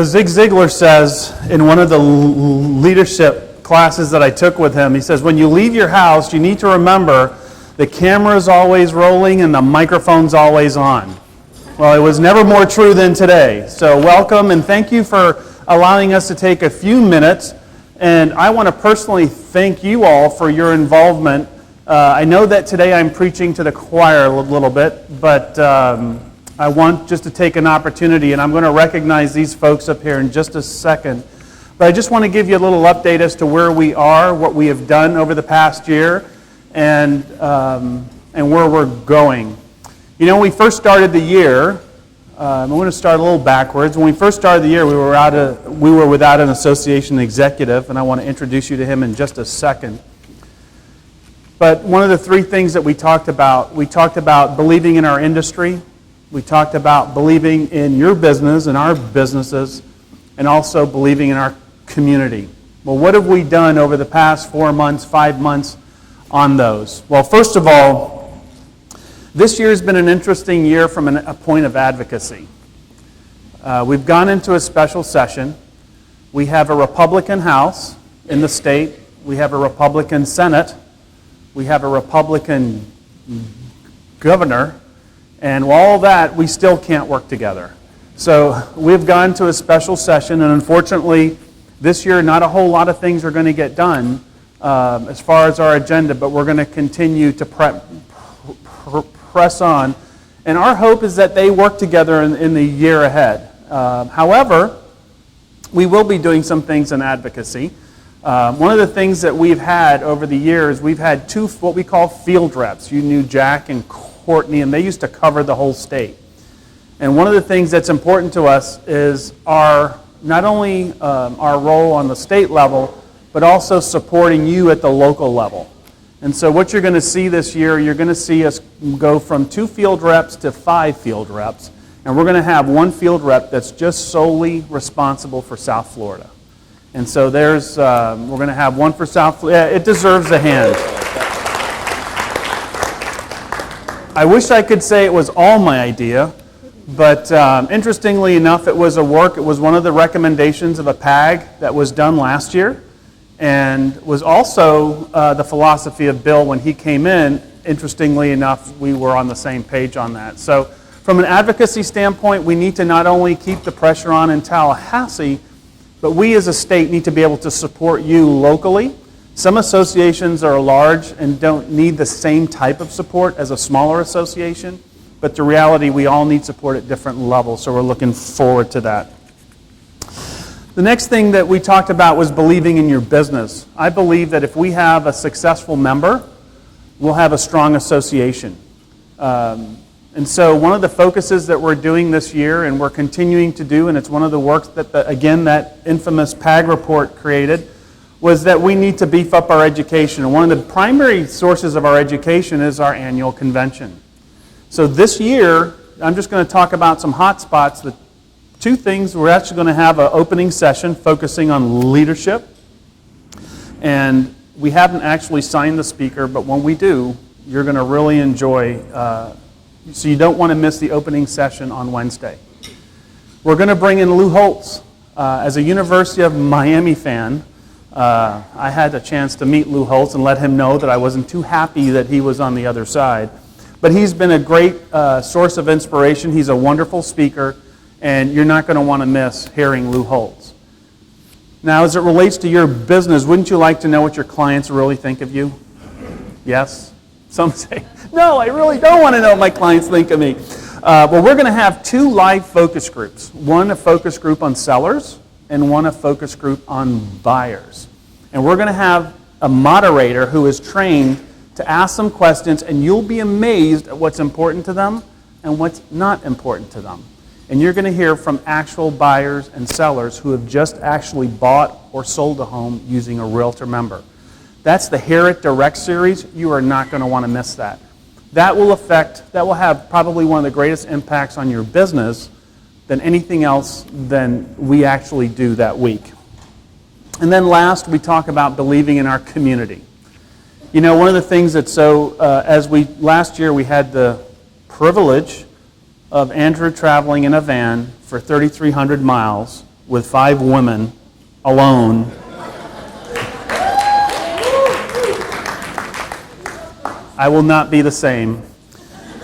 Zig Ziglar says in one of the leadership classes that I took with him, he says, when you leave your house, you need to remember the camera's always rolling and the microphone's always on. Well, it was never more true than today. So welcome and thank you for allowing us to take a few minutes. And I want to personally thank you all for your involvement. I know that today I'm preaching to the choir a little bit, but I want just to take an opportunity, and I'm going to recognize these folks up here in just a second. But I just want to give you a little update as to where we are, what we have done over the past year, and where we're going. When we first started the year, I'm going to start a little backwards. When we first started the year, we were without an association executive, and I want to introduce you to him in just a second. But one of the three things that we talked about believing in our industry, we talked about believing in your business and our businesses, and also believing in our community. Well, what have we done over the past 4 months, 5 months on those? Well, first of all, this year has been an interesting year from a point of advocacy. We've gone into a special session. We have a Republican House in the state. We have a Republican Senate. We have a Republican governor. And all that, we still can't work together. So we've gone to a special session, and unfortunately, this year, not a whole lot of things are going to get done as far as our agenda, but we're going to continue to press on. And our hope is that they work together in the year ahead. However, we will be doing some things in advocacy. One of the things that we've had over the years, we've had two what we call field reps. You knew Jack and Courtney, and they used to cover the whole state. And one of the things that's important to us is not only our role on the state level, but also supporting you at the local level. And so what you're going to see this year, you're going to see us go from 2 field reps to 5 field reps. And we're going to have 1 field rep that's just solely responsible for South Florida. And so we're going to have 1 for South Florida. Yeah, it deserves a hand. I wish I could say it was all my idea, but interestingly enough, it was one of the recommendations of a PAG that was done last year, and was also the philosophy of Bill when he came in. Interestingly enough, we were on the same page on that. So from an advocacy standpoint, we need to not only keep the pressure on in Tallahassee, but we as a state need to be able to support you locally. Some associations are large and don't need the same type of support as a smaller association, but the reality, we all need support at different levels, so we're looking forward to that. The next thing that we talked about was believing in your business. I believe that if we have a successful member, we'll have a strong association. And so one of the focuses that we're doing this year, and we're continuing to do, and it's one of the works that, that infamous PAG report created, was that we need to beef up our education. And one of the primary sources of our education is our annual convention. So this year, I'm just going to talk about some hot spots. The 2 things, we're actually going to have an opening session focusing on leadership. And we haven't actually signed the speaker, but when we do, you're going to really enjoy. So you don't want to miss the opening session on Wednesday. We're going to bring in Lou Holtz. As a University of Miami fan, I had a chance to meet Lou Holtz and let him know that I wasn't too happy that he was on the other side. But he's been a great source of inspiration. He's a wonderful speaker, and you're not going to want to miss hearing Lou Holtz. Now, as it relates to your business, wouldn't you like to know what your clients really think of you? Yes? Some say, no, I really don't want to know what my clients think of me. Well, we're going to have 2 live focus groups. One a focus group on sellers, and one a focus group on buyers. And we're going to have a moderator who is trained to ask some questions, and you'll be amazed at what's important to them and what's not important to them. And you're going to hear from actual buyers and sellers who have just actually bought or sold a home using a realtor member. That's the Hear It Direct series. You are not going to want to miss that. That will have probably one of the greatest impacts on your business than anything else than we actually do that week. And then last, we talk about believing in our community. One of the things that's last year we had the privilege of Andrew traveling in a van for 3,300 miles with 5 women alone. I will not be the same.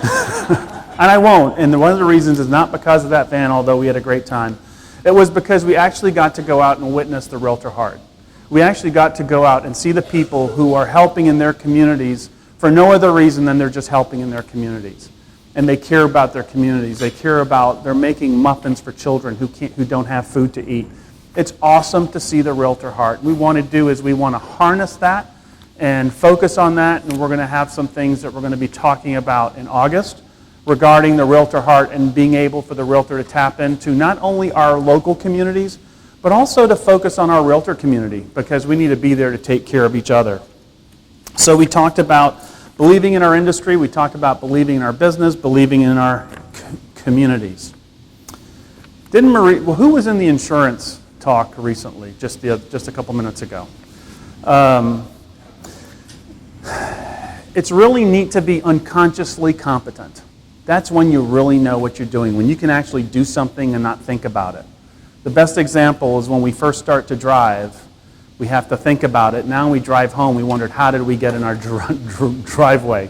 And I won't. And one of the reasons is not because of that van, although we had a great time. It was because we actually got to go out and witness the Realtor Heart. We actually got to go out and see the people who are helping in their communities for no other reason than they're just helping in their communities. And they care about their communities. They care about, they're making muffins for children who don't have food to eat. It's awesome to see the Realtor Heart. We want to do is we want to harness that and focus on that, and we're going to have some things that we're going to be talking about in August regarding the Realtor Heart and being able for the Realtor to tap into not only our local communities, but also to focus on our Realtor community, because we need to be there to take care of each other. So we talked about believing in our industry, we talked about believing in our business, believing in our communities. Didn't Marie, well, who was in the insurance talk recently, just a couple minutes ago? It's really neat to be unconsciously competent. That's when you really know what you're doing, when you can actually do something and not think about it. The best example is when we first start to drive, we have to think about it. Now we drive home, we wondered, how did we get in our driveway?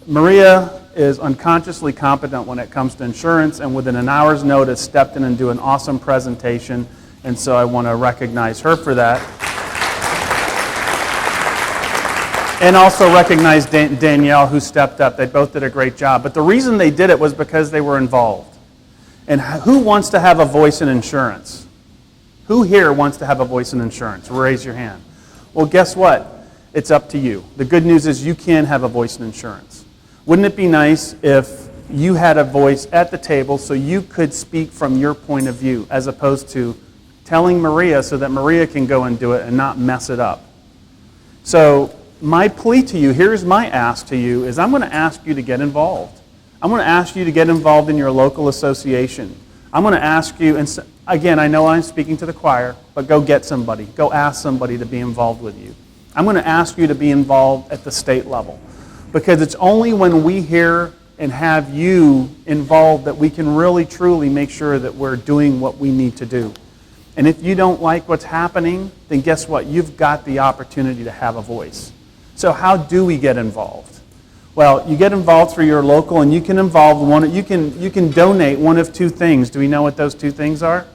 Maria is unconsciously competent when it comes to insurance, and within an hour's notice stepped in and do an awesome presentation, and so I want to recognize her for that. And also recognize Danielle, who stepped up. They both did a great job. But the reason they did it was because they were involved. And who wants to have a voice in insurance? Who here wants to have a voice in insurance? Raise your hand. Well, guess what? It's up to you. The good news is you can have a voice in insurance. Wouldn't it be nice if you had a voice at the table so you could speak from your point of view, as opposed to telling Maria so that Maria can go and do it and not mess it up? So my plea to you, here's my ask to you, is I'm going to ask you to get involved. I'm going to ask you to get involved in your local association. I'm going to ask you, and again, I know I'm speaking to the choir, but go get somebody. Go ask somebody to be involved with you. I'm going to ask you to be involved at the state level, because it's only when we hear and have you involved that we can really, truly make sure that we're doing what we need to do. And if you don't like what's happening, then guess what? You've got the opportunity to have a voice. So how do we get involved? Well, you get involved through your local, and you can you can donate one of 2 things. Do we know what those 2 things are?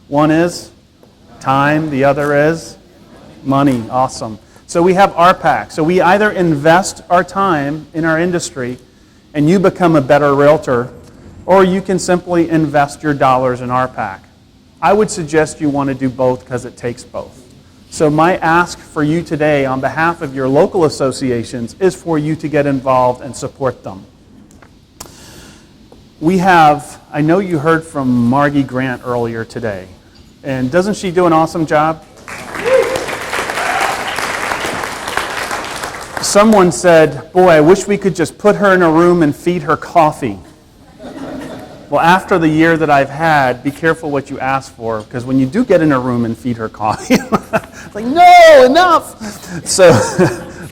One is time, the other is money. Awesome. So we have RPAC. So we either invest our time in our industry and you become a better realtor, or you can simply invest your dollars in RPAC. I would suggest you want to do both because it takes both. So my ask for you today on behalf of your local associations is for you to get involved and support them. We have, I know you heard from Margie Grant earlier today, and doesn't she do an awesome job? Someone said, boy, I wish we could just put her in a room and feed her coffee. Well, after the year that I've had, be careful what you ask for, because when you do get in a room and feed her coffee, it's like, no, enough! So,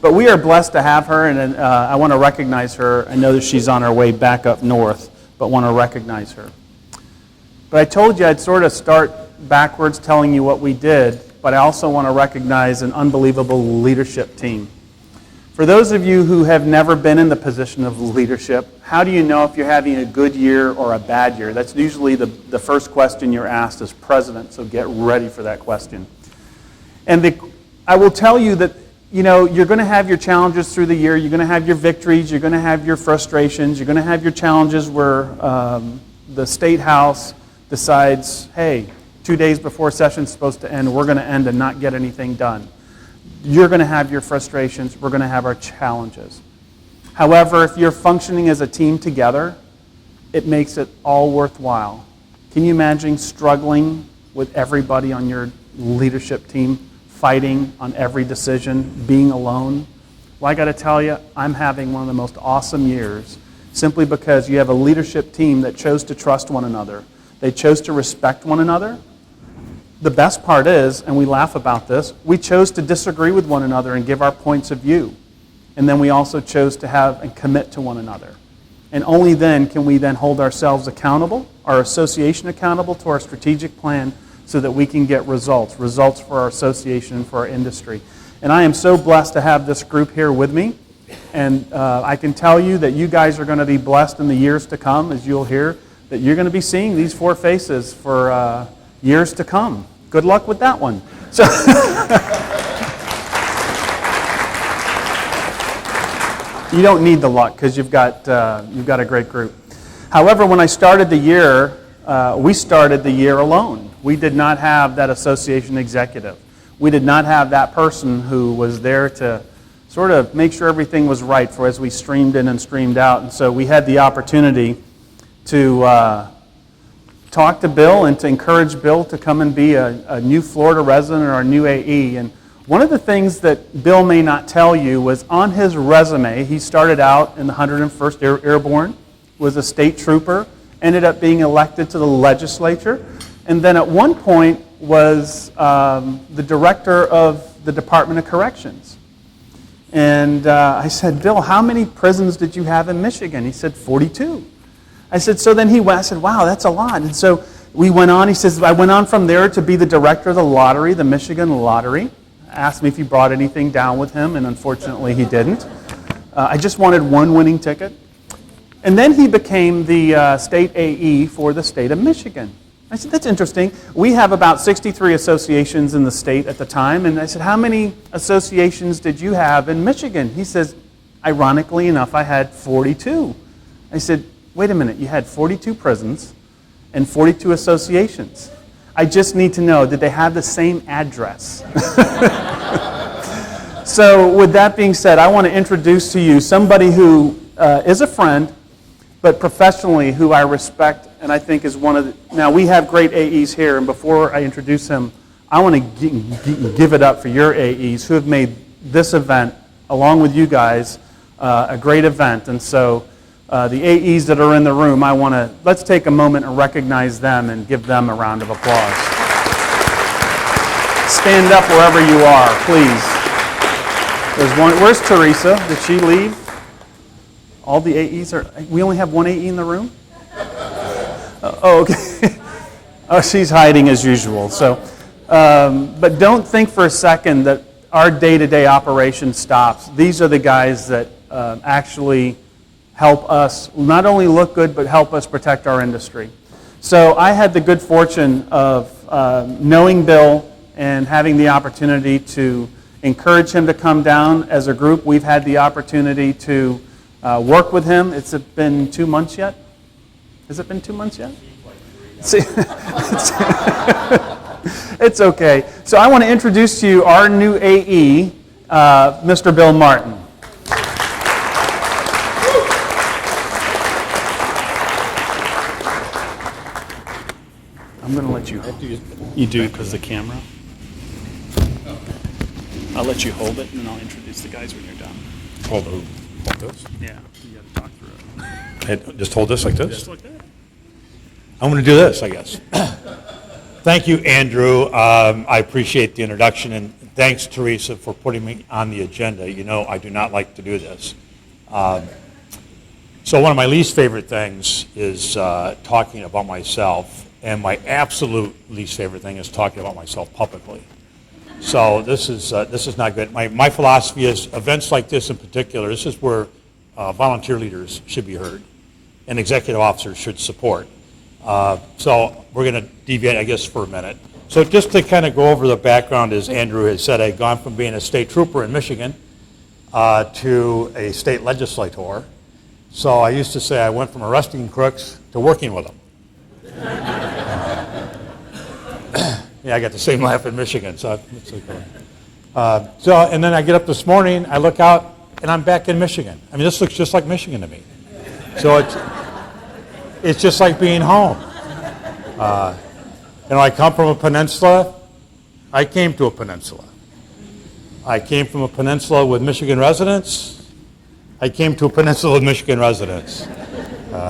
but we are blessed to have her, and I want to recognize her. I know that she's on her way back up north, but want to recognize her. But I told you I'd sort of start backwards telling you what we did, but I also want to recognize an unbelievable leadership team. For those of you who have never been in the position of leadership, how do you know if you're having a good year or a bad year? That's usually the first question you're asked as president, so get ready for that question. And I will tell you that you're going to have your challenges through the year. You're going to have your victories. You're going to have your frustrations. You're going to have your challenges where the State House decides, hey, 2 days before session's supposed to end, we're going to end and not get anything done. You're going to have your frustrations. We're going to have our challenges. However, if you're functioning as a team together, it makes it all worthwhile. Can you imagine struggling with everybody on your leadership team, fighting on every decision, being alone? Well, I got to tell you, I'm having one of the most awesome years simply because you have a leadership team that chose to trust one another. They chose to respect one another. The best part is, and we laugh about this, we chose to disagree with one another and give our points of view. And then we also chose to have and commit to one another. And only then can we then hold ourselves accountable, our association accountable to our strategic plan so that we can get results for our association and for our industry. And I am so blessed to have this group here with me. And I can tell you that you guys are going to be blessed in the years to come, as you'll hear, that you're going to be seeing these four faces for years to come. Good luck with that one. So you don't need the luck because you've got a great group. However, when I started the year, we started the year alone. We did not have that association executive. We did not have that person who was there to sort of make sure everything was right for as we streamed in and streamed out. And so we had the opportunity to talk to Bill and to encourage Bill to come and be a new Florida resident or a new AE. And one of the things that Bill may not tell you was on his resume, he started out in the 101st Airborne, was a state trooper, ended up being elected to the legislature, and then at one point was the director of the Department of Corrections. And I said, Bill, how many prisons did you have in Michigan? He said, 42. I said, so then he went, I said, wow, that's a lot. And so we went on, he says, I went on from there to be the director of the lottery, the Michigan Lottery. Asked me if he brought anything down with him, and unfortunately he didn't. I just wanted one winning ticket. And then he became the state AE for the state of Michigan. I said, that's interesting. We have about 63 associations in the state at the time. And I said, how many associations did you have in Michigan? He says, ironically enough, I had 42. I said, wait a minute, you had 42 prisons and 42 associations. I just need to know, did they have the same address? So with that being said, I want to introduce to you somebody who is a friend, but professionally who I respect and I think is one of the... Now, we have great AEs here, and before I introduce him, I want to give it up for your AEs who have made this event, along with you guys, a great event. And so the AEs that are in the room, let's take a moment and recognize them and give them a round of applause. Stand up wherever you are, please. There's one. Where's Teresa? Did she leave? All the AEs are... We only have one AE in the room? Oh, okay. Oh, she's hiding as usual. So, but don't think for a second that our day-to-day operation stops. These are the guys that actually help us not only look good, but help us protect our industry. So I had the good fortune of knowing Bill and having the opportunity to encourage him to come down as a group. We've had the opportunity to work with him. It's been 2 months yet? Has it been 2 months yet? See, it's okay. So I want to introduce to you our new AE, Mr. Bill Martin. I'm going to let you. You do because of the camera. I'll let you hold it, and then I'll introduce the guys when you're done. Hold this? Yeah, you got to talk through it. Just hold this like this? Just like that. I'm going to do this, I guess. Thank you, Andrew. I appreciate the introduction, and thanks, Teresa, for putting me on the agenda. You know, I do not like to do this. So one of my least favorite things is talking about myself, and my absolute least favorite thing is talking about myself publicly. So this is not good. My philosophy is events like this in particular, this is where volunteer leaders should be heard and executive officers should support. So we're going to deviate, I guess, for a minute. So just to kind of go over the background, as Andrew has said, I've gone from being a state trooper in Michigan to a state legislator. So I used to say I went from arresting crooks to working with them. Yeah, I got the same laugh in Michigan, so it's okay. And then I get up this morning, I look out, and I'm back in Michigan. I mean, this looks just like Michigan to me. So it's just like being home. I come from a peninsula. I came to a peninsula. I came from a peninsula with Michigan residents. I came to a peninsula with Michigan residents.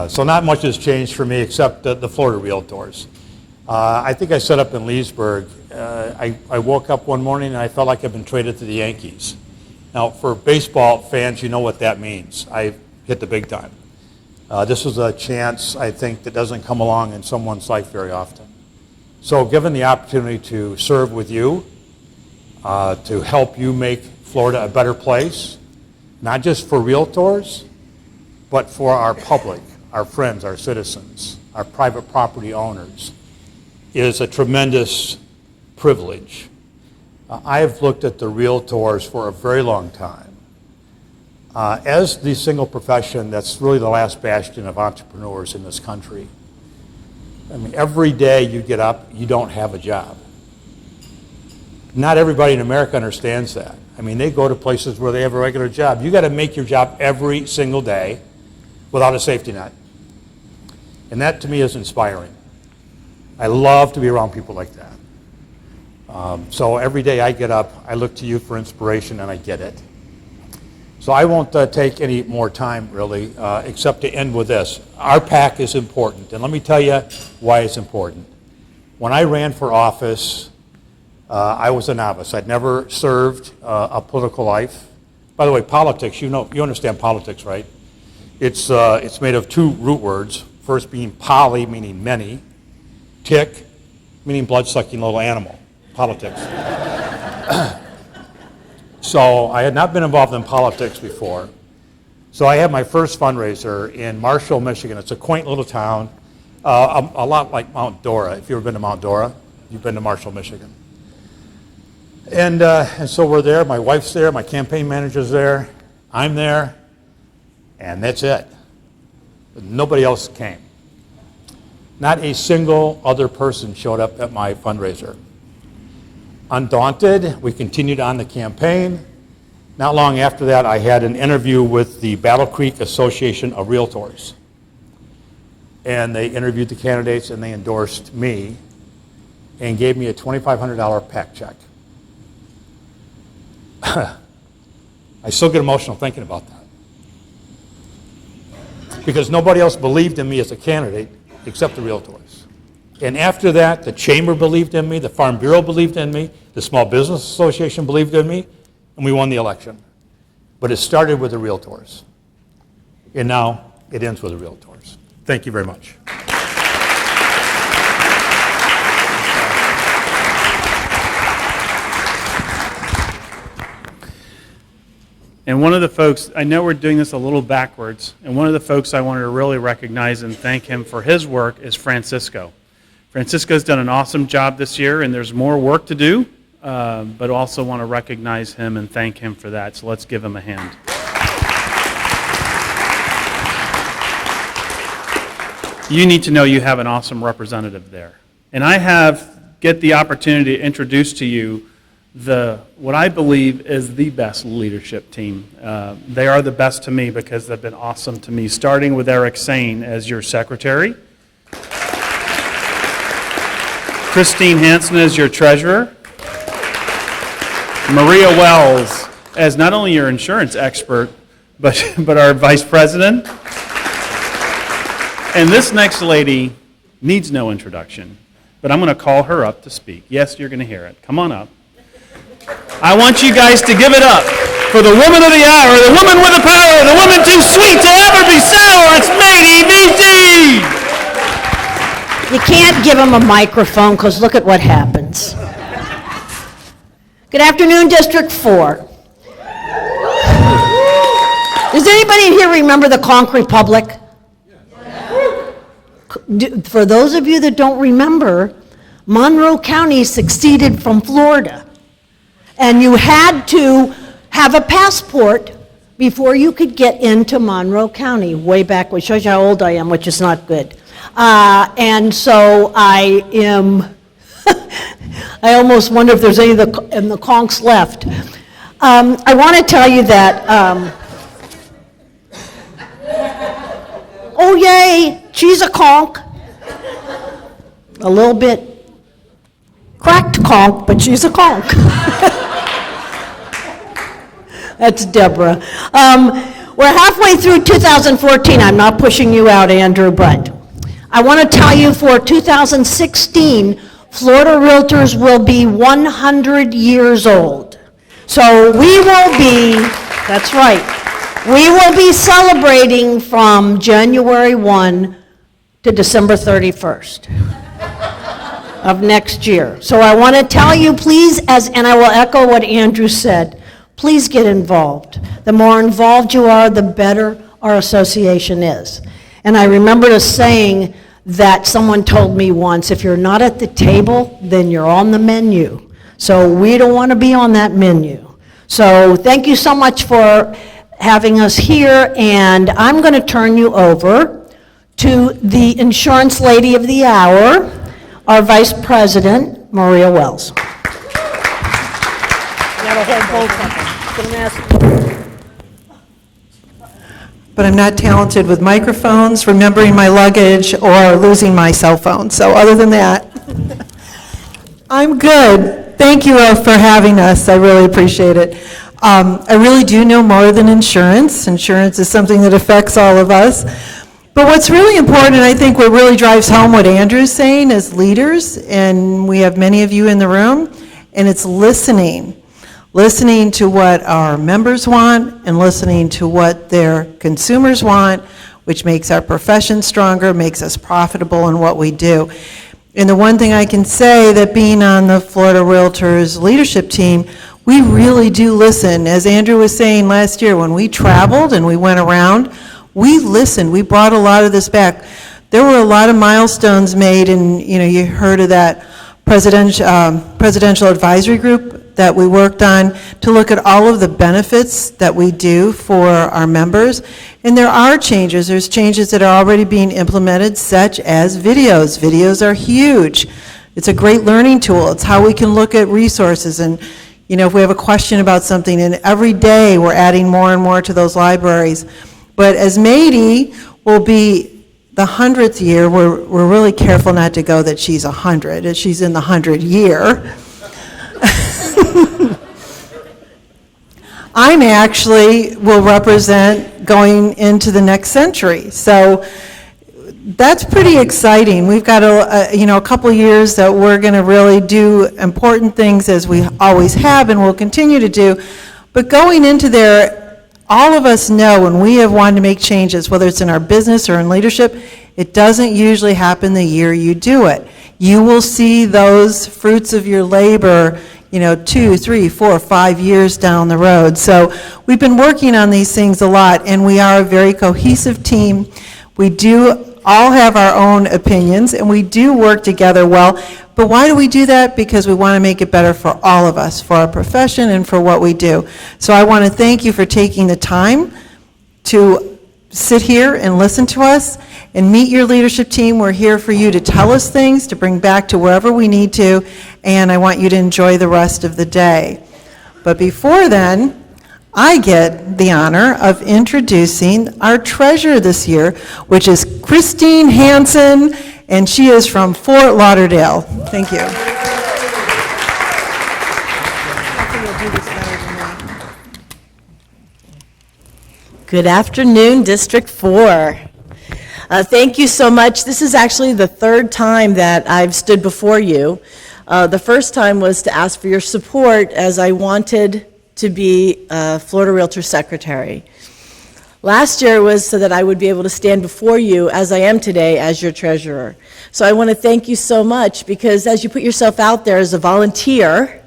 So not much has changed for me except the Florida Realtors. I think I set up in Leesburg. I woke up one morning and I felt like I'd been traded to the Yankees. Now, for baseball fans, you know what that means. I hit the big time. This is a chance, I think, that doesn't come along in someone's life very often. So given the opportunity to serve with you, to help you make Florida a better place, not just for realtors, but for our public, our friends, our citizens, our private property owners, is a tremendous privilege. I have looked at the realtors for a very long time. As the single profession that's really the last bastion of entrepreneurs in this country, I mean, every day you get up, you don't have a job. Not everybody in America understands that. I mean, they go to places where they have a regular job. You got to make your job every single day without a safety net. And that to me is inspiring. I love to be around people like that. So every day I get up, I look to you for inspiration, and I get it. So I won't take any more time, really, except to end with this. Our PAC is important, and let me tell you why it's important. When I ran for office, I was a novice. I'd never served a political life. By the way, politics, you understand politics, right? It's made of two root words. First being poly, meaning many. Tick, meaning blood-sucking little animal. Politics. So I had not been involved in politics before. So I had my first fundraiser in Marshall, Michigan. It's a quaint little town, a lot like Mount Dora. If you've ever been to Mount Dora, you've been to Marshall, Michigan. And so we're there. My wife's there. My campaign manager's there. I'm there. And that's it. Nobody else came. Not a single other person showed up at my fundraiser. Undaunted, we continued on the campaign. Not long after that, I had an interview with the Battle Creek Association of Realtors. And they interviewed the candidates, and they endorsed me and gave me a $2,500 PAC check. I still get emotional thinking about that. Because nobody else believed in me as a candidate except the realtors. And after that, the Chamber believed in me, the Farm Bureau believed in me, the Small Business Association believed in me, and we won the election. But it started with the realtors. And now it ends with the realtors. Thank you very much. And one of the folks, I know we're doing this a little backwards, and one of the folks I wanted to really recognize and thank him for his work is Francisco. Francisco's done an awesome job this year, and there's more work to do, but also want to recognize him and thank him for that. So let's give him a hand. You need to know you have an awesome representative there. And I get the opportunity to introduce to you what I believe is the best leadership team. They are the best to me because they've been awesome to me, starting with Eric Sane as your secretary, Christine Hansen as your treasurer, Maria Wells as not only your insurance expert, but our vice president. And this next lady needs no introduction, but I'm going to call her up to speak. Yes, you're going to hear it. Come on up. I want you guys to give it up for the woman of the hour, the woman with the power, the woman too sweet to ever be sour. It's Mady VT. You can't give him a microphone because look at what happens. Good afternoon, District 4. Does anybody in here remember the Conch Republic? For those of you that don't remember, Monroe County seceded from Florida. And you had to have a passport before you could get into Monroe County, way back, which shows you how old I am, which is not good. And so I am, I almost wonder if there's any of the conchs left. I want to tell you that, oh yay, she's a conch. A little bit cracked conch, but she's a conch. That's Deborah. We're halfway through 2014. I'm not pushing you out, Andrew, but I want to tell you for 2016, Florida Realtors will be 100 years old. So we will be, that's right, We will be celebrating from January 1 to December 31st of next year. So I want to tell you, please, and I will echo what Andrew said, please get involved. The more involved you are, the better our association is. And I remember a saying that someone told me once, if you're not at the table, then you're on the menu. So we don't want to be on that menu. So thank you so much for having us here, and I'm going to turn you over to the insurance lady of the hour, our Vice President, Maria Wells. But I'm not talented with microphones, remembering my luggage, or losing my cell phone. So other than that, I'm good. Thank you all for having us. I really appreciate it. I really do know more than insurance. Insurance is something that affects all of us. But what's really important, and I think what really drives home what Andrew's saying as leaders, and we have many of you in the room, and it's listening. Listening to what our members want and listening to what their consumers want, which makes our profession stronger, makes us profitable in what we do. And the one thing I can say, that being on the Florida Realtors leadership team, we really do listen. As Andrew was saying last year, when we traveled and we went around, we listened. We brought a lot of this back. There were a lot of milestones made, and you heard of that presidential advisory group that we worked on to look at all of the benefits that we do for our members. And there are changes. There's changes that are already being implemented, such as videos. Videos are huge. It's a great learning tool. It's how we can look at resources, and if we have a question about something, and every day we're adding more and more to those libraries. But as Mady will be the 100th year, we're really careful not to go that she's 100, she's in the 100 year. I'm actually will represent going into the next century. So that's pretty exciting. We've got a couple of years that we're going to really do important things, as we always have and will continue to do. But going into there, all of us know when we have wanted to make changes, whether it's in our business or in leadership, it doesn't usually happen the year you do it. You will see those fruits of your labor 2, 3, 4, 5 years down the road. So we've been working on these things a lot, and we are a very cohesive team. We do all have our own opinions, and we do work together well. But why do we do that? Because we want to make it better for all of us, for our profession and for what we do. So I want to thank you for taking the time to sit here and listen to us and meet your leadership team. We're here for you to tell us things, to bring back to wherever we need to, and I want you to enjoy the rest of the day. But before then, I get the honor of introducing our treasurer this year, which is Christine Hansen, and she is from Fort Lauderdale. Thank you. Good afternoon, District 4. Thank you so much. This is actually the third time that I've stood before you. The first time was to ask for your support, as I wanted to be Florida Realtor Secretary. Last year was so that I would be able to stand before you as I am today as your treasurer. So I want to thank you so much, because as you put yourself out there as a volunteer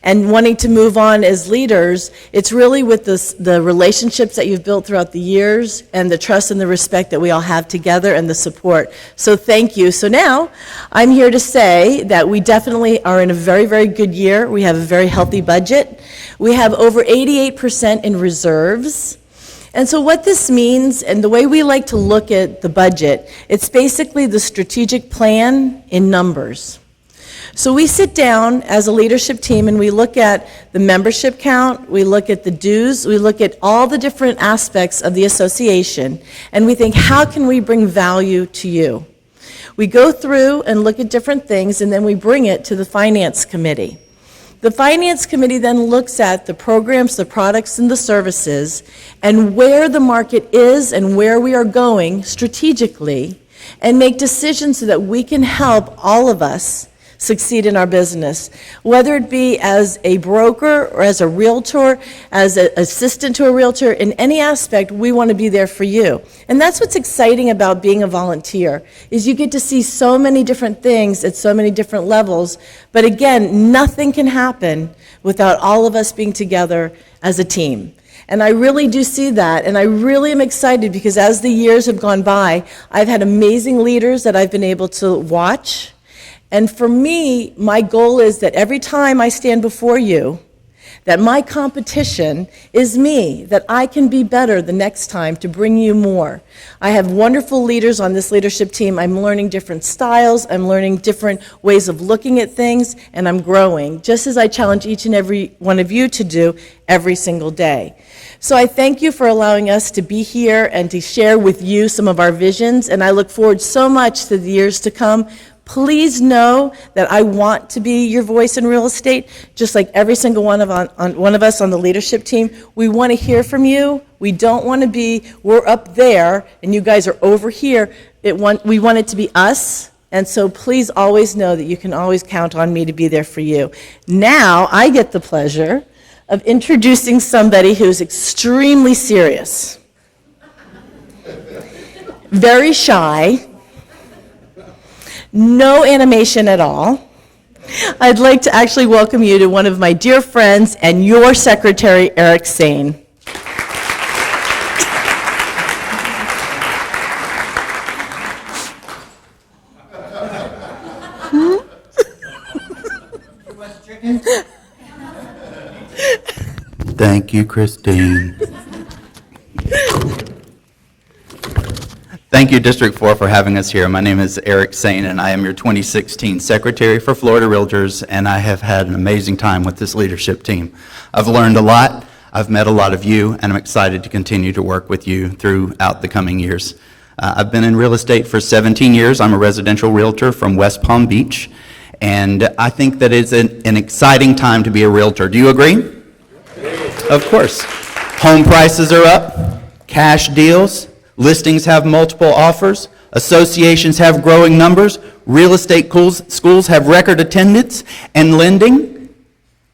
and wanting to move on as leaders, it's really with the relationships that you've built throughout the years and the trust and the respect that we all have together and the support. So thank you. So now I'm here to say that we definitely are in a very, very good year. We have a very healthy budget. We have over 88% in reserves. And so what this means, and the way we like to look at the budget, it's basically the strategic plan in numbers. So we sit down as a leadership team and we look at the membership count, we look at the dues, we look at all the different aspects of the association, and we think, how can we bring value to you? We go through and look at different things, and then we bring it to the Finance Committee. The Finance Committee then looks at the programs, the products, and the services, and where the market is and where we are going strategically, and make decisions so that we can help all of us succeed in our business. Whether it be as a broker or as a realtor, as an assistant to a realtor, in any aspect, we want to be there for you. And that's what's exciting about being a volunteer, is you get to see so many different things at so many different levels. But again, nothing can happen without all of us being together as a team. And I really do see that, and I really am excited because as the years have gone by, I've had amazing leaders that I've been able to watch. And for me, my goal is that every time I stand before you, that my competition is me, that I can be better the next time to bring you more. I have wonderful leaders on this leadership team. I'm learning different styles, I'm learning different ways of looking at things, and I'm growing, just as I challenge each and every one of you to do every single day. So I thank you for allowing us to be here and to share with you some of our visions, and I look forward so much to the years to come. Please know that I want to be your voice in real estate, just like every single one of us on the leadership team. We want to hear from you. We don't want to be, we're up there and you guys are over here. We want it to be us. And so please always know that you can always count on me to be there for you. Now I get the pleasure of introducing somebody who's extremely serious, very shy, no animation at all. I'd like to actually welcome you to one of my dear friends and your secretary, Eric Sane. Thank you, Christine. Thank you, District 4, for having us here. My name is Eric Sane, and I am your 2016 Secretary for Florida Realtors, and I have had an amazing time with this leadership team. I've learned a lot, I've met a lot of you, and I'm excited to continue to work with you throughout the coming years. I've been in real estate for 17 years. I'm a residential realtor from West Palm Beach, and I think that it's an exciting time to be a realtor. Do you agree? Of course. Home prices are up, cash deals, listings have multiple offers, associations have growing numbers, real estate schools have record attendance, and lending,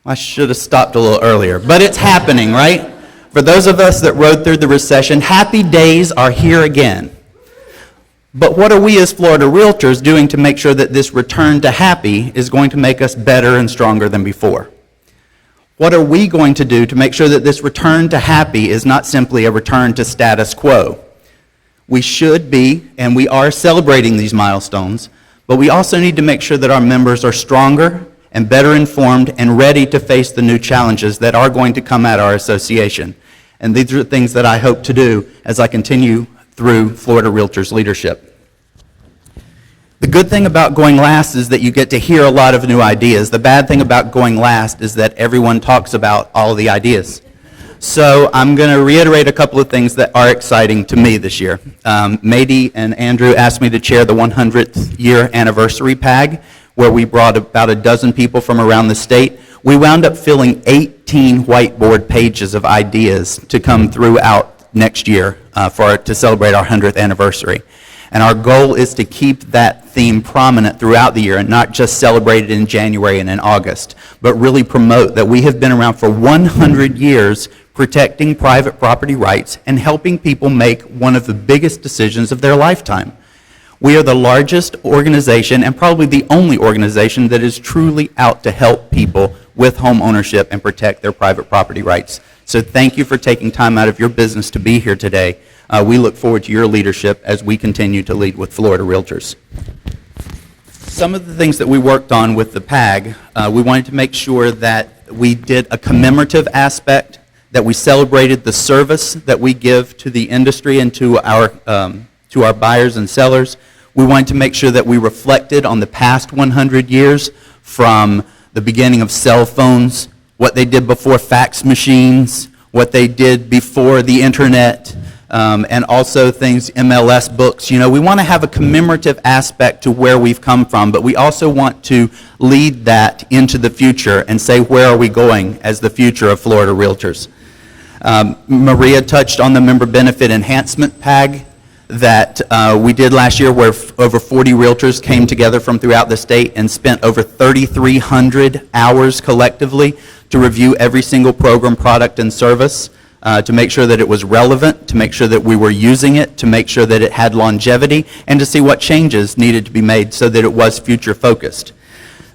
I should have stopped a little earlier, but it's happening, right? For those of us that rode through the recession, happy days are here again. But what are we as Florida Realtors doing to make sure that this return to happy is going to make us better and stronger than before? What are we going to do to make sure that this return to happy is not simply a return to status quo? We should be, and we are celebrating these milestones, but we also need to make sure that our members are stronger and better informed and ready to face the new challenges that are going to come at our association. And these are things that I hope to do as I continue through Florida Realtors leadership. The good thing about going last is that you get to hear a lot of new ideas. The bad thing about going last is that everyone talks about all the ideas. So I'm going to reiterate a couple of things that are exciting to me this year. Mady and Andrew asked me to chair the 100th year anniversary PAG, where we brought about a dozen people from around the state. We wound up filling 18 whiteboard pages of ideas to come throughout next year to celebrate our 100th anniversary. And our goal is to keep that theme prominent throughout the year and not just celebrate it in January and in August, but really promote that we have been around for 100 years protecting private property rights and helping people make one of the biggest decisions of their lifetime. We are the largest organization and probably the only organization that is truly out to help people with home ownership and protect their private property rights. So thank you for taking time out of your business to be here today. We look forward to your leadership as we continue to lead with Florida Realtors. Some of the things that we worked on with the PAG, we wanted to make sure that we did a commemorative aspect, that we celebrated the service that we give to the industry and to our buyers and sellers. We wanted to make sure that we reflected on the past 100 years, from the beginning of cell phones, what they did before fax machines, what they did before the internet, and also things, MLS books. You know, we want to have a commemorative aspect to where we've come from, but we also want to lead that into the future and say, where are we going as the future of Florida Realtors? Maria touched on the member benefit enhancement PAG. that we did last year where over 40 realtors came together from throughout the state and spent over 3,300 hours collectively to review every single program, product, and service, to make sure that it was relevant, to make sure that we were using it, to make sure that it had longevity, and to see what changes needed to be made so that it was future-focused.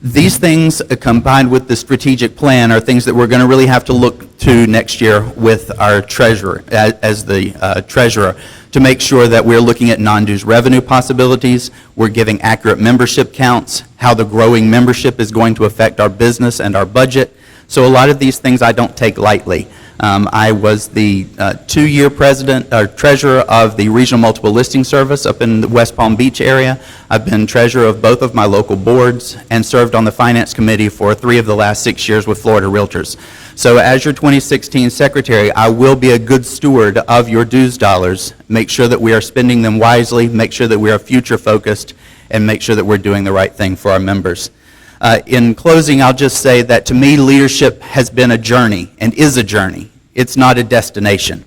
These things, combined with the strategic plan, are things that we're going to really have to look to next year with our treasurer, as the treasurer, to make sure that we're looking at non-dues revenue possibilities, we're giving accurate membership counts, how the growing membership is going to affect our business and our budget. So a lot of these things I don't take lightly. I was the 2-year president or treasurer of the Regional Multiple Listing Service up in the West Palm Beach area. I've been treasurer of both of my local boards and served on the finance committee for 3 of the last 6 years with Florida Realtors. So as your 2016 secretary, I will be a good steward of your dues dollars, make sure that we are spending them wisely, make sure that we are future focused, and make sure that we're doing the right thing for our members. In closing, I'll just say that to me, leadership has been a journey and is a journey. It's not a destination.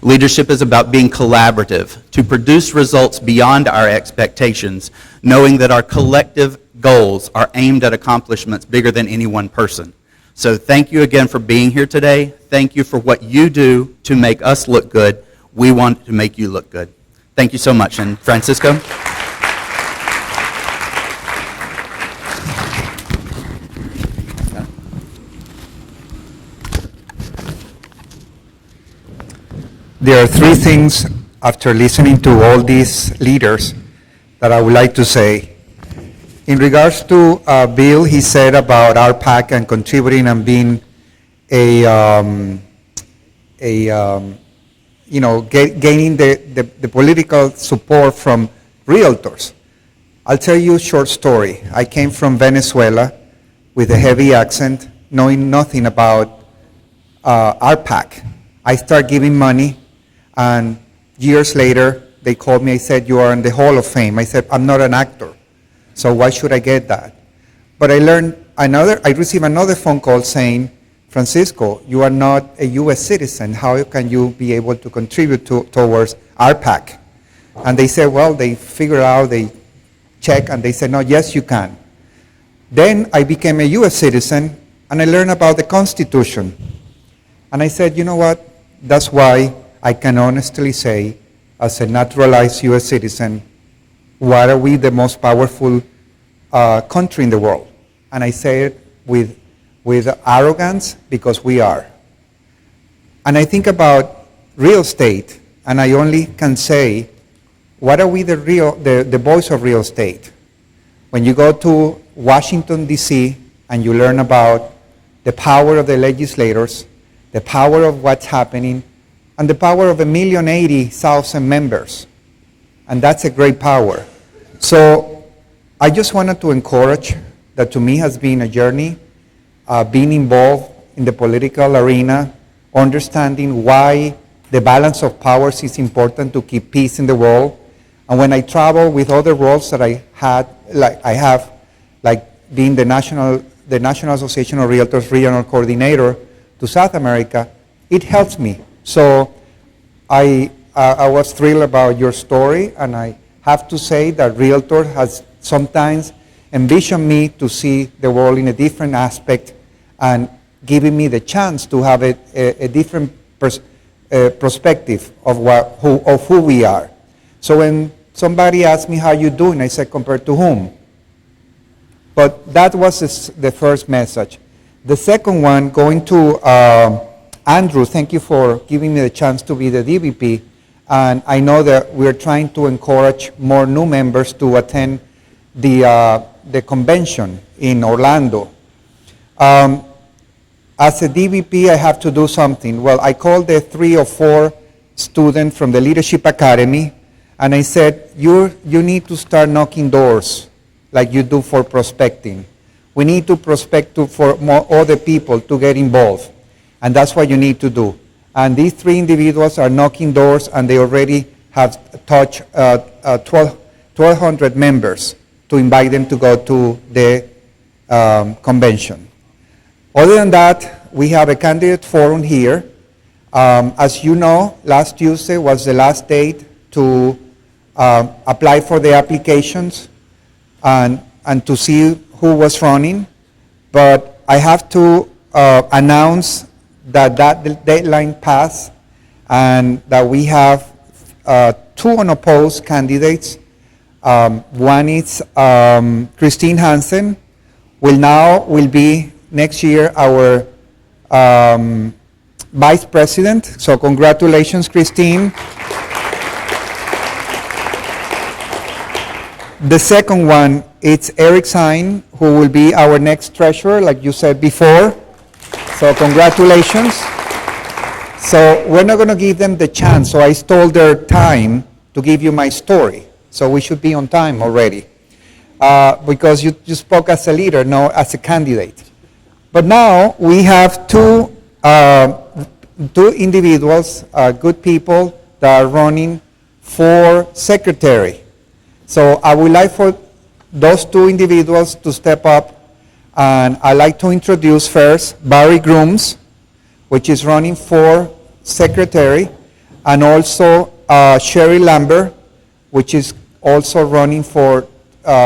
Leadership is about being collaborative, to produce results beyond our expectations, knowing that our collective goals are aimed at accomplishments bigger than any one person. So thank you again for being here today. Thank you for what you do to make us look good. We want to make you look good. Thank you so much. And Francisco? There are 3 things after listening to all these leaders that I would like to say. In regards to Bill, he said about our PAC and contributing and being gaining the political support from realtors. I'll tell you a short story. I came from Venezuela with a heavy accent, knowing nothing about our PAC. I started giving money. And years later, they called me, I said, you are in the Hall of Fame. I said, I'm not an actor, so why should I get that? But I received another phone call saying, Francisco, you are not a U.S. citizen. How can you be able to contribute towards our PAC? And they said, well, they figured out, they checked, and they said, no, yes, you can. Then I became a U.S. citizen, and I learned about the Constitution. And I said, you know what? That's why I can honestly say, as a naturalized U.S. citizen, why are we the most powerful country in the world? And I say it with arrogance, because we are. And I think about real estate, and I only can say, what are we the voice of real estate? When you go to Washington, D.C., and you learn about the power of the legislators, the power of what's happening, and the power of 1,080,000 members. And that's a great power. So I just wanted to encourage that, to me, has been a journey, being involved in the political arena, understanding why the balance of powers is important to keep peace in the world. And when I travel with other roles that I have, like being the National Association of Realtors Regional Coordinator to South America, it helps me. So I was thrilled about your story, and I have to say that Realtor has sometimes envisioned me to see the world in a different aspect and giving me the chance to have a different perspective of who we are. So when somebody asked me, how you doing, I said, compared to whom? But that was the first message. The second one, going to Andrew, thank you for giving me the chance to be the DVP. And I know that we're trying to encourage more new members to attend the convention in Orlando. As a DVP, I have to do something. Well, I called the 3 or 4 students from the Leadership Academy, and I said, you need to start knocking doors like you do for prospecting. We need to prospect for more other people to get involved. And that's what you need to do. And these 3 individuals are knocking doors, and they already have touched 1,200 members to invite them to go to the convention. Other than that, we have a candidate forum here. As you know, last Tuesday was the last date to apply for the applications and to see who was running. But I have to announce that deadline passed and that we have 2 unopposed candidates. One is Christine Hansen, will be next year our vice president. So congratulations, Christine. The second one, it's Eric Sein, who will be our next treasurer, like you said before. So congratulations. So we're not going to give them the chance, so I stole their time to give you my story. So we should be on time already. Because you spoke as a leader, not as a candidate. But now we have two individuals, good people, that are running for secretary. So I would like for those 2 individuals to step up, and I'd like to introduce first Barry Grooms, which is running for secretary, and also Sherry Lambert, which is also running for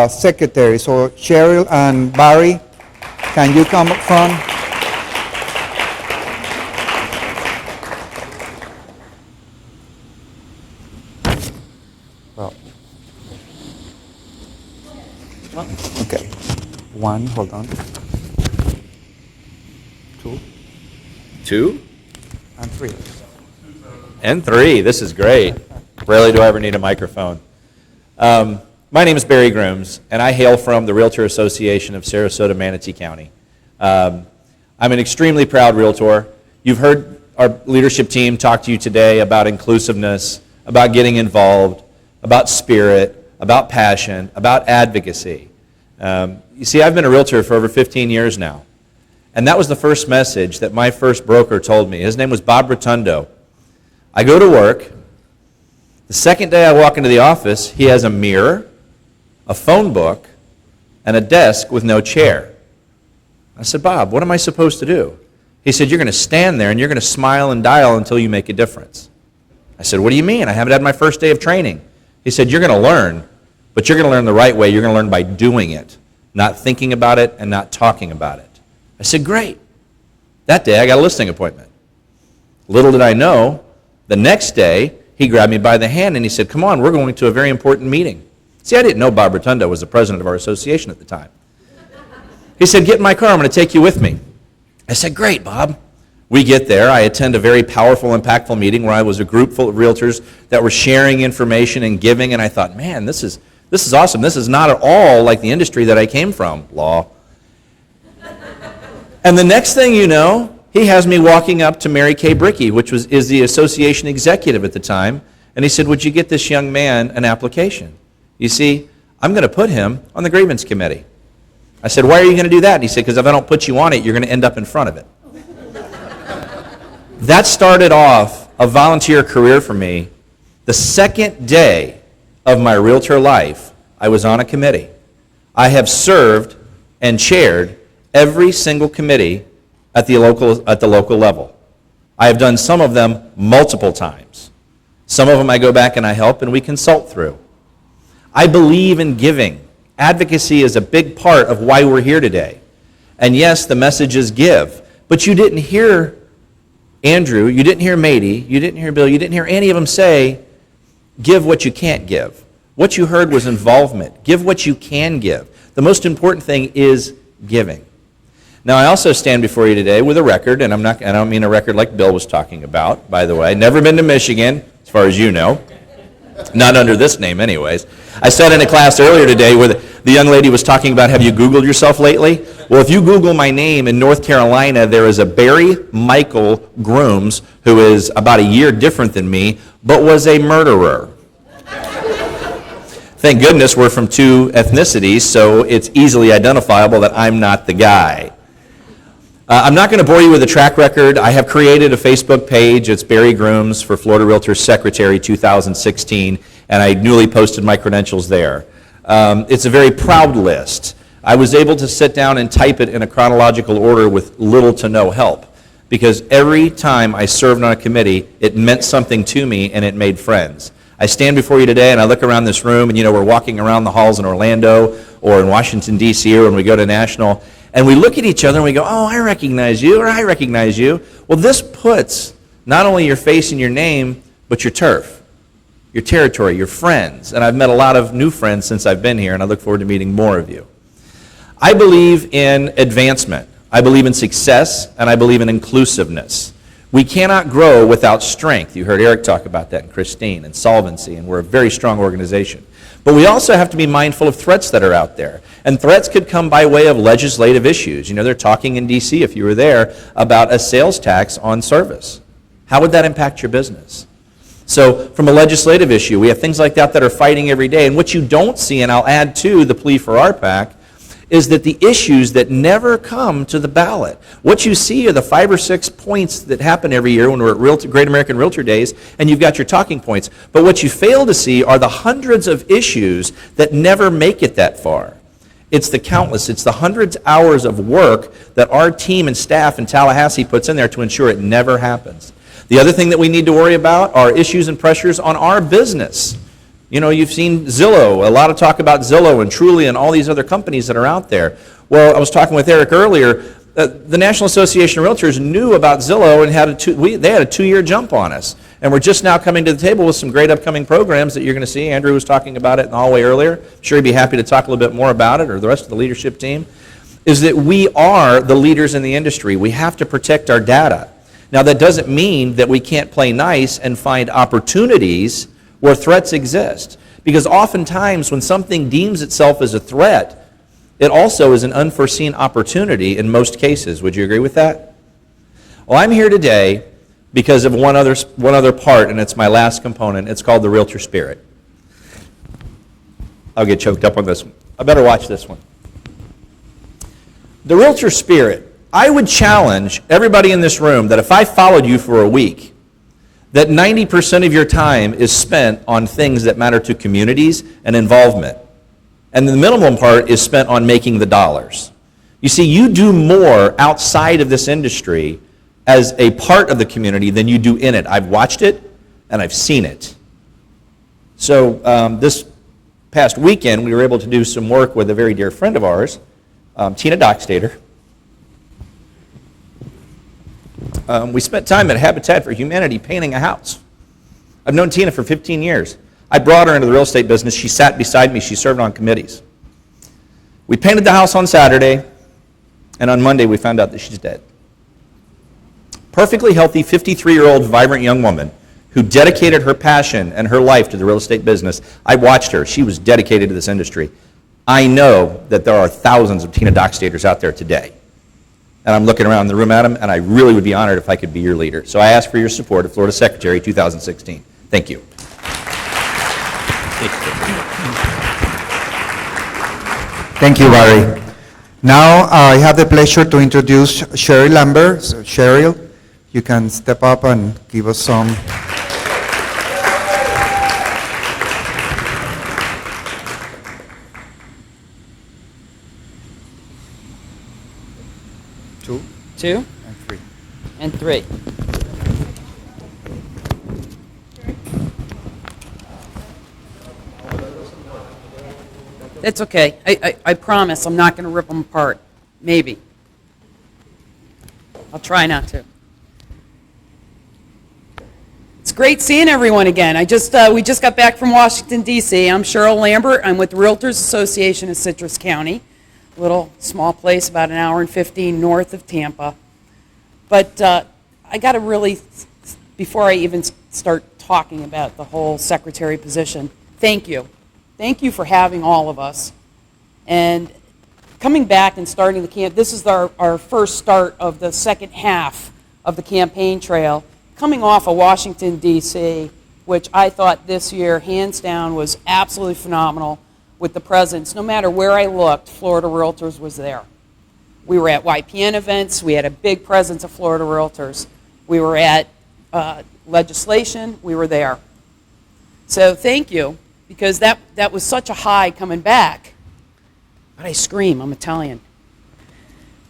secretary. So Cheryl and Barry, can you come up front? Well, okay. 1, hold on. 2, 2 and 3. and 3. This is great. Rarely do I ever need a microphone. My name is Barry Grooms, and I hail from the Realtor Association of Sarasota, Manatee County. I'm an extremely proud realtor. You've heard our leadership team talk to you today about inclusiveness, about getting involved, about spirit, about passion, about advocacy. You see, I've been a realtor for over 15 years now, and that was the first message that my first broker told me. His name was Bob Rotundo. I go to work. The second day I walk into the office, he has a mirror, a phone book, and a desk with no chair. I said, Bob, what am I supposed to do? He said, you're going to stand there and you're going to smile and dial until you make a difference. I said, what do you mean? I haven't had my first day of training. He said, you're going to learn, but you're going to learn the right way. You're going to learn by doing it, not thinking about it and not talking about it. I said, great. That day I got a listing appointment. Little did I know, the next day he grabbed me by the hand and he said, come on, we're going to a very important meeting. See, I didn't know Bob Rotundo was the president of our association at the time. He said, get in my car, I'm going to take you with me. I said, great, Bob. We get there. I attend a very powerful, impactful meeting where I was a group full of realtors that were sharing information and giving, and I thought, man, this is awesome. This is not at all like the industry that I came from, law. And the next thing you know, he has me walking up to Mary Kay Brickey, which is the association executive at the time, and he said, would you get this young man an application? You see, I'm going to put him on the grievance committee. I said, why are you going to do that? And he said, because if I don't put you on it, you're going to end up in front of it. That started off a volunteer career for me. The second day of my realtor life, I was on a committee. I have served and chaired every single committee at the local level. I have done some of them multiple times. Some of them I go back and I help and we consult through. I believe in giving. Advocacy is a big part of why we're here today. And yes, the message is give. But you didn't hear Andrew, you didn't hear Mady, you didn't hear Bill, you didn't hear any of them say, give what you can't give. What you heard was involvement. Give what you can give. The most important thing is giving. Now, I also stand before you today with a record, and I don't mean a record like Bill was talking about, by the way. Never been to Michigan, as far as you know. Not under this name, anyways. I sat in a class earlier today where the young lady was talking about, have you Googled yourself lately? Well, if you Google my name in North Carolina, there is a Barry Michael Grooms who is about a year different than me, but was a murderer. Thank goodness we're from 2 ethnicities, so it's easily identifiable that I'm not the guy. I'm not going to bore you with a track record. I have created a Facebook page. It's Barry Grooms for Florida Realtor Secretary 2016, and I newly posted my credentials there. It's a very proud list. I was able to sit down and type it in a chronological order with little to no help, because every time I served on a committee, it meant something to me and it made friends. I stand before you today and I look around this room and, we're walking around the halls in Orlando or in Washington, D.C., or when we go to national, and we look at each other and we go, oh, I recognize you, or I recognize you. Well, this puts not only your face and your name, but your turf, your territory, your friends. And I've met a lot of new friends since I've been here, and I look forward to meeting more of you. I believe in advancement. I believe in success, and I believe in inclusiveness. We cannot grow without strength. You heard Eric talk about that, and Christine, and solvency, and we're a very strong organization. But we also have to be mindful of threats that are out there. And threats could come by way of legislative issues. They're talking in D.C., if you were there, about a sales tax on service. How would that impact your business? So from a legislative issue, we have things like that that are fighting every day. And what you don't see, and I'll add to the plea for our PAC, is that the issues that never come to the ballot, what you see are the 5 or 6 points that happen every year when we're at Great American Realtor Days, and you've got your talking points. But what you fail to see are the hundreds of issues that never make it that far. It's the countless, it's the hundreds of hours of work that our team and staff in Tallahassee puts in there to ensure it never happens. The other thing that we need to worry about are issues and pressures on our business. You've seen Zillow, a lot of talk about Zillow and Truly and all these other companies that are out there. Well, I was talking with Eric earlier. The National Association of Realtors knew about Zillow and they had a 2-year jump on us. And we're just now coming to the table with some great upcoming programs that you're going to see. Andrew was talking about it in the hallway earlier. I'm sure he'd be happy to talk a little bit more about it, or the rest of the leadership team, is that we are the leaders in the industry. We have to protect our data. Now, that doesn't mean that we can't play nice and find opportunities where threats exist. Because oftentimes when something deems itself as a threat, it also is an unforeseen opportunity in most cases. Would you agree with that? Well, I'm here today because of one other part, and it's my last component. It's called the Realtor Spirit. I'll get choked up on this one. I better watch this one. The Realtor Spirit. I would challenge everybody in this room that if I followed you for a week, that 90% of your time is spent on things that matter to communities and involvement. And the minimum part is spent on making the dollars. You see, you do more outside of this industry as a part of the community than you do in it. I've watched it and I've seen it. So this past weekend, we were able to do some work with a very dear friend of ours, Tina Dockstader. We spent time at Habitat for Humanity painting a house. I've known Tina for 15 years. I brought her into the real estate business. She sat beside me. She served on committees. We painted the house on Saturday, and on Monday we found out that she's dead. Perfectly healthy, 53-year-old, vibrant young woman who dedicated her passion and her life to the real estate business. I watched her. She was dedicated to this industry. I know that there are thousands of Tina Dockstaders out there today. And I'm looking around the room at them, and I really would be honored if I could be your leader. So I ask for your support at Florida Secretary 2016. Thank you. Thank you, Barry. Now I have the pleasure to introduce Cheryl Lambert. So, Cheryl, you can step up and give us some. Two and three. That's okay. I promise I'm not going to rip them apart. Maybe. I'll try not to. It's great seeing everyone again. We just got back from Washington, D.C. I'm Cheryl Lambert. I'm with the Realtors Association of Citrus County. Little small place about an hour and 15 north of Tampa. But I got to really, before I even start talking about the whole secretary position, thank you. Thank you for having all of us. And coming back and starting the camp, this is our first start of the second half of the campaign trail, coming off of Washington, D.C., which I thought this year, hands down, was absolutely phenomenal. With the presence, no matter where I looked, Florida Realtors was there. We were at YPN events. We had a big presence of Florida Realtors. We were at legislation. We were there. So thank you, because that was such a high coming back. But I scream, I'm Italian.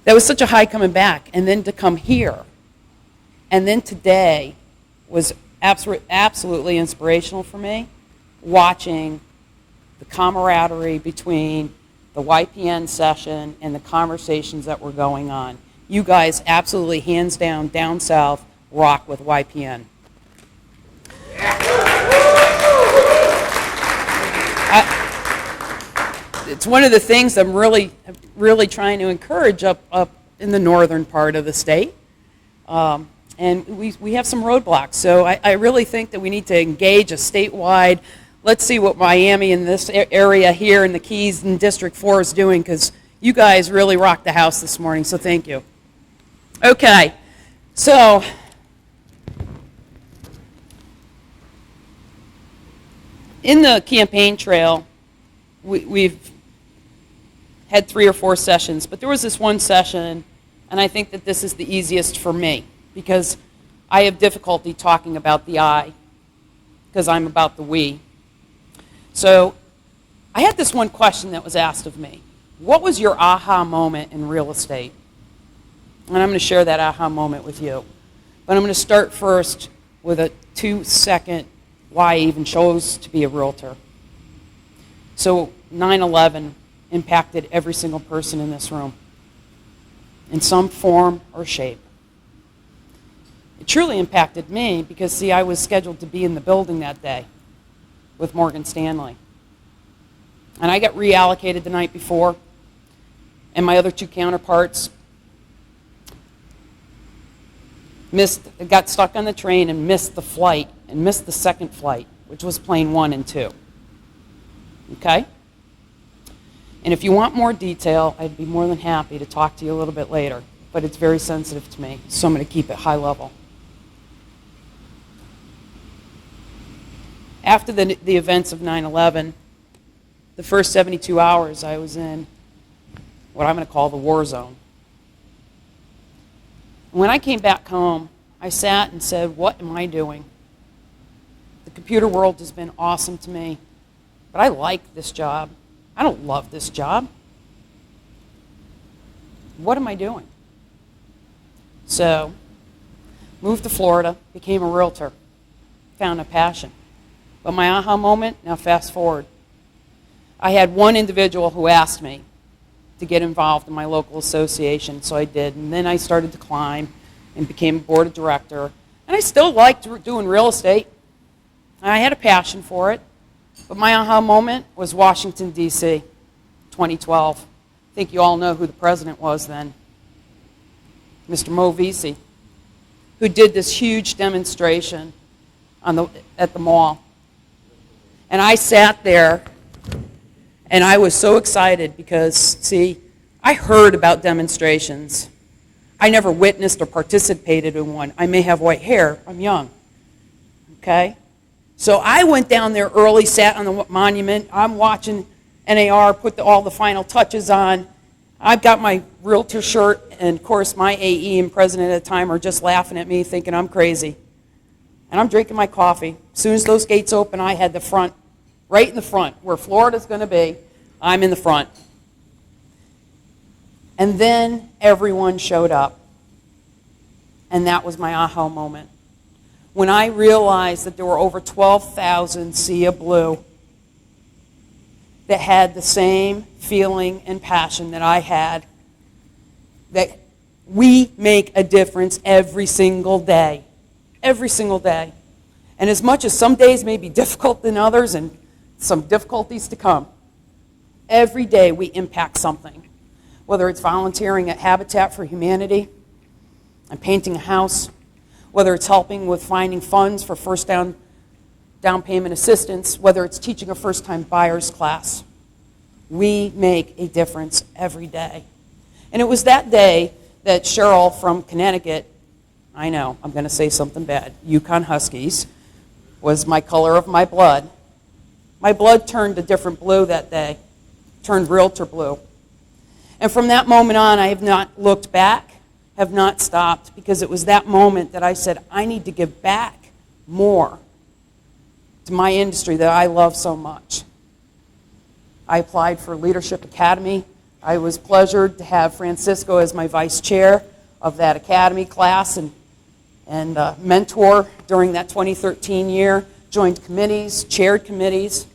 That was such a high coming back. And then to come here, and then today was absolutely inspirational for me. watching the camaraderie between the YPN session and the conversations that were going on. You guys absolutely, hands down south, rock with YPN. It's one of the things I'm really trying to encourage up in the northern part of the state. And we have some roadblocks. So I really think that we need to engage a statewide, let's see what Miami and this area here in the Keys and District 4 is doing, because you guys really rocked the house this morning, so thank you. Okay, so in the campaign trail, we've had 3 or 4 sessions, but there was this one session, and I think that this is the easiest for me, because I have difficulty talking about the I, because I'm about the we. So I had this one question that was asked of me. What was your aha moment in real estate? And I'm going to share that aha moment with you. But I'm going to start first with a 2-second why I even chose to be a realtor. So 9/11 impacted every single person in this room in some form or shape. It truly impacted me because, see, I was scheduled to be in the building that day with Morgan Stanley. And I got reallocated the night before, and my other 2 counterparts got stuck on the train and missed the flight, and missed the second flight, which was plane 1 and 2. Okay? And if you want more detail, I'd be more than happy to talk to you a little bit later, but it's very sensitive to me, so I'm going to keep it high level. After the events of 9/11, the first 72 hours I was in what I'm going to call the war zone. When I came back home, I sat and said, what am I doing? The computer world has been awesome to me, but I like this job. I don't love this job. What am I doing? So, moved to Florida, became a realtor, found a passion. But my aha moment, now fast forward. I had one individual who asked me to get involved in my local association, so I did. And then I started to climb and became a board of director. And I still liked doing real estate. And I had a passion for it. But my aha moment was Washington, D.C., 2012. I think you all know who the president was then. Mr. Mo Vesey, who did this huge demonstration at the mall. And I sat there, and I was so excited because, see, I heard about demonstrations. I never witnessed or participated in one. I may have white hair. I'm young. Okay? So I went down there early, sat on the monument. I'm watching NAR put all the final touches on. I've got my realtor shirt, and of course my AE and president at the time are just laughing at me, thinking I'm crazy. And I'm drinking my coffee. As soon as those gates open, I had the front, right in the front, where Florida's going to be. I'm in the front. And then everyone showed up. And that was my aha moment. When I realized that there were over 12,000 Sea of Blue that had the same feeling and passion that I had, that we make a difference every single day. Every single day. And as much as some days may be difficult than others and some difficulties to come, every day we impact something. Whether it's volunteering at Habitat for Humanity and painting a house, whether it's helping with finding funds for first down payment assistance, whether it's teaching a first-time buyer's class. We make a difference every day. And it was that day that Cheryl from Connecticut, I know, I'm going to say something bad, Yukon Huskies, was my color of my blood. My blood turned a different blue that day, turned realtor blue. And from that moment on, I have not looked back, have not stopped, because it was that moment that I said, I need to give back more to my industry that I love so much. I applied for Leadership Academy. I was pleasured to have Francisco as my vice chair of that academy class and mentor during that 2013 year. joined committees, chaired committees,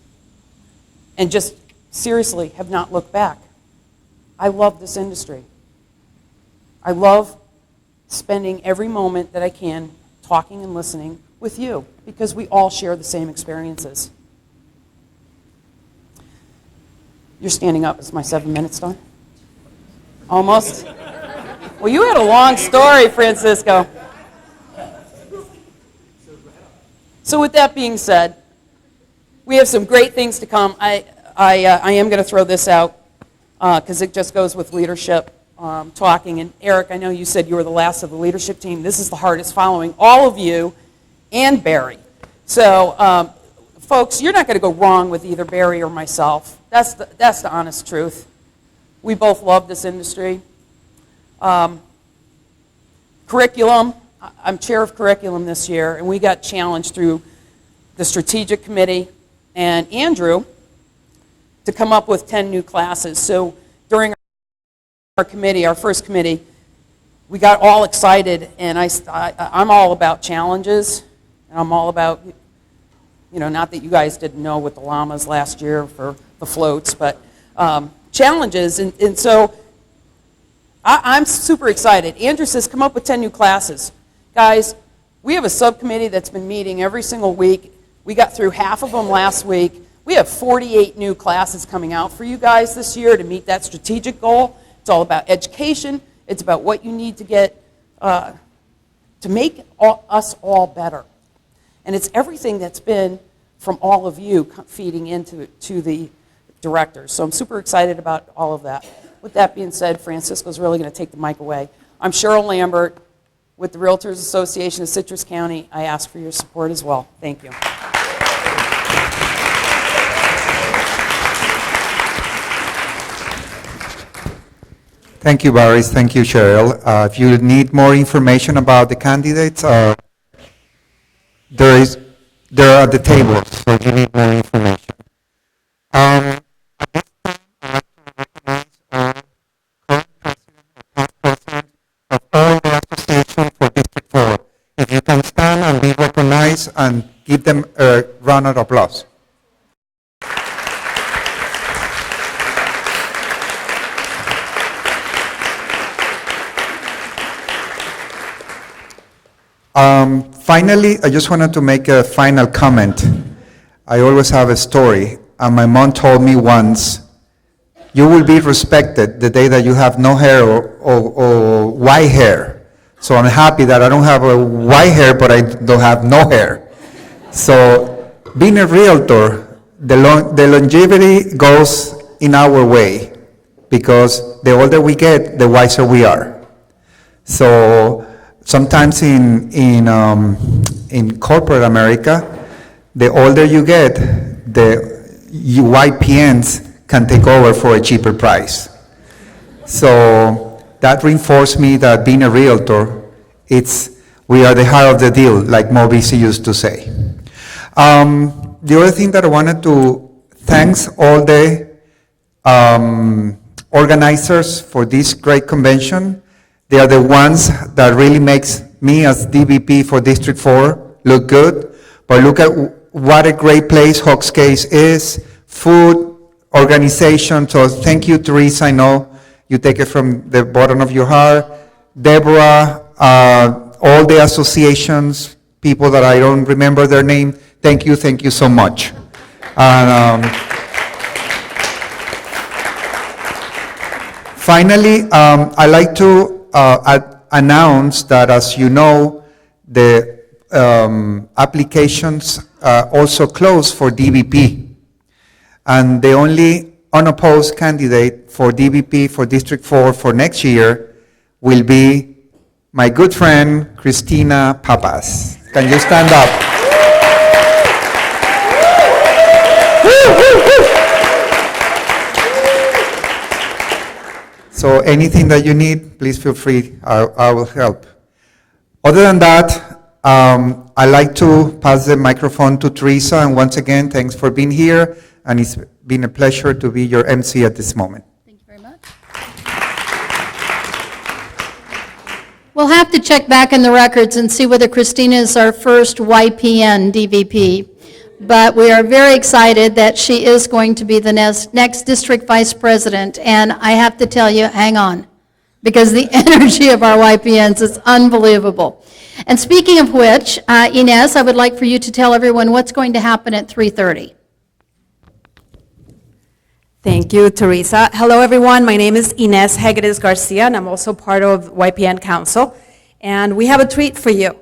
and just seriously have not looked back. I love this industry. I love spending every moment that I can talking and listening with you because we all share the same experiences. You're standing up. Is my 7 minutes done? Almost? Well, you had a long story, Francisco. So with that being said, we have some great things to come. I am going to throw this out because it just goes with leadership talking. And Eric, I know you said you were the last of the leadership team. This is the hardest following all of you and Barry. So folks, you're not going to go wrong with either Barry or myself. That's the honest truth. We both love this industry. Curriculum, I'm chair of curriculum this year, and we got challenged through the strategic committee and Andrew to come up with 10 new classes. So during our committee, our first committee, we got all excited, and I'm all about challenges, and I'm all about, not that you guys didn't know with the llamas last year for the floats, but challenges, and so I'm super excited. Andrew says, come up with 10 new classes. Guys, we have a subcommittee that's been meeting every single week. We got through half of them last week. We have 48 new classes coming out for you guys this year to meet that strategic goal. It's all about education. It's about what you need to get to make us all better. And it's everything that's been from all of you feeding into the directors. So I'm super excited about all of that. With that being said, Francisco's really going to take the mic away. I'm Cheryl Lambert with the Realtors Association of Citrus County. I ask for your support as well. Thank you. Thank you, Barry. Thank you, Cheryl. If you need more information about the candidates, they're at the table, so if you need more information. If you can stand and be recognized and give them a round of applause. Finally, I just wanted to make a final comment. I always have a story, and my mom told me once, you will be respected the day that you have no hair or white hair. So I'm happy that I don't have a white hair, but I don't have no hair. So being a realtor, the longevity goes in our way, because the older we get, the wiser we are. So sometimes in corporate America, the older you get, the YPNs can take over for a cheaper price. So that reinforced me that being a realtor, we are the heart of the deal, like Mo BC used to say. The other thing that I wanted to thank all the organizers for this great convention. They are the ones that really makes me as DVP for District 4 look good. But look at what a great place Hawks Case is, food, organization. So thank you, Teresa. I know you take it from the bottom of your heart. Deborah, all the associations, people that I don't remember their name, thank you so much. And, finally, I'd like to announce that, as you know, the applications also closed for DVP. And the only unopposed candidate for DVP for District 4 for next year will be my good friend, Christina Papas. Can you stand up? So anything that you need, please feel free. I will help. Other than that, I'd like to pass the microphone to Teresa. And once again, thanks for being here. And it's been a pleasure to be your MC at this moment. Thank you very much. We'll have to check back in the records and see whether Christina is our first YPN DVP. but we are very excited that she is going to be the next district vice president. And I have to tell you, hang on, because the energy of our YPNs is unbelievable. And speaking of which, Inez, I would like for you to tell everyone what's going to happen at 3:30. Thank you, Teresa. Hello, everyone. My name is Inez Hegeres Garcia, and I'm also part of YPN Council. And we have a treat for you.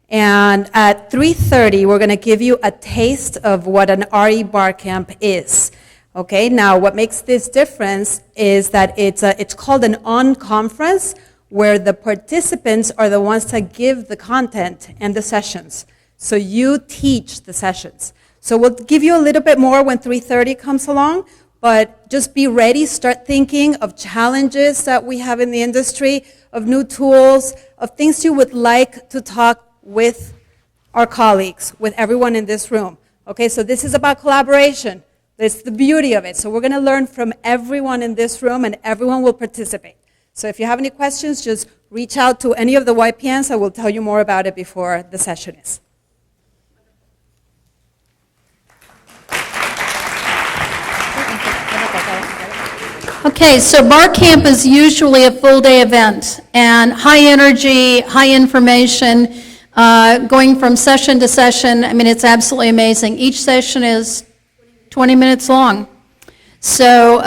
And at 3:30, we're going to give you a taste of what an RE bar camp is. Okay, now what makes this difference is that it's called an on-conference, where the participants are the ones that give the content and the sessions. So you teach the sessions. So we'll give you a little bit more when 3:30 comes along, but just be ready, start thinking of challenges that we have in the industry, of new tools, of things you would like to talk with our colleagues, with everyone in this room. Okay, so this is about collaboration. That's the beauty of it. So we're going to learn from everyone in this room, and everyone will participate. So if you have any questions, just reach out to any of the YPNs. I will tell you more about it before the session is. Okay, so bar camp is usually a full-day event, and high energy, high information, going from session to session. I mean, it's absolutely amazing. Each session is 20 minutes long. So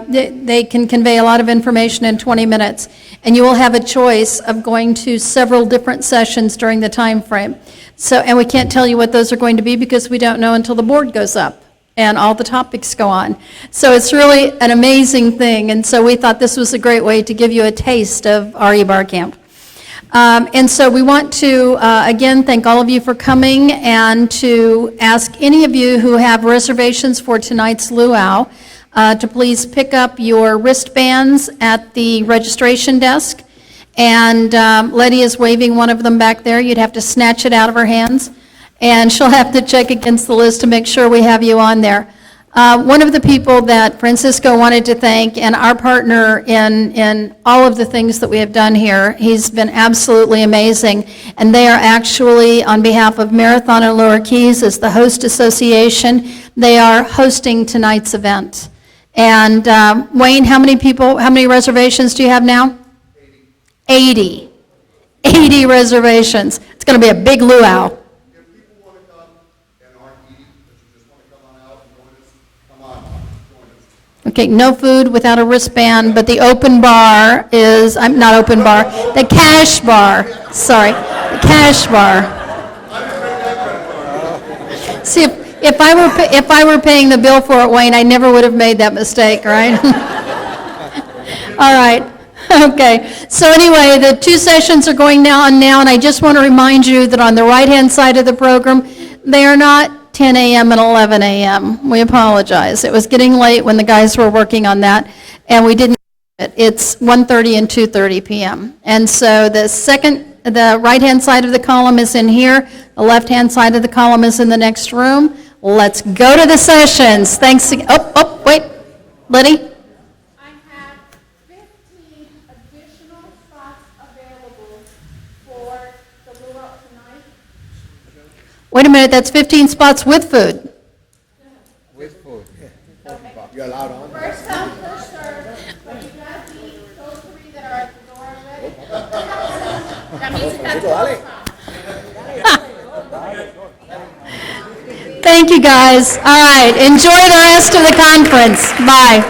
they can convey a lot of information in 20 minutes. And you will have a choice of going to several different sessions during the time frame. So, and we can't tell you what those are going to be because we don't know until the board goes up and all the topics go on. So it's really an amazing thing. And so we thought this was a great way to give you a taste of RE Bar Camp. And so we want to, again, thank all of you for coming and to ask any of you who have reservations for tonight's luau to please pick up your wristbands at the registration desk. And Letty is waving one of them back there. You'd have to snatch it out of her hands. And she'll have to check against the list to make sure we have you on there. One of the people that Francisco wanted to thank, and our partner in all of the things that we have done here, he's been absolutely amazing. And they are actually, on behalf of Marathon and Lower Keys, as the host association, they are hosting tonight's event. And Wayne, how many reservations do you have now? 80. 80 reservations. It's going to be a big luau. Okay, no food without a wristband, but the open bar is, not open bar, the cash bar, sorry, the cash bar. See, if I were paying the bill for it, Wayne, I never would have made that mistake, right? All right, okay. So anyway, the two sessions are going on now, and I just want to remind you that on the right-hand side of the program, they are not 10 a.m. and 11 a.m. We apologize. It was getting late when the guys were working on that, and we didn't. It's 1:30 and 2:30 p.m. And so the right-hand side of the column is in here. The left-hand side of the column is in the next room. Let's go to the sessions. Thanks again. Wait, Liddy. I have 15 additional spots available for the luau tonight. Wait a minute, that's 15 spots with food. With food. Okay. You're allowed on? First come, first serve, but you got to eat those 3 that are at the door already. That means you have to stop. Thank you, guys. All right, enjoy the rest of the conference. Bye.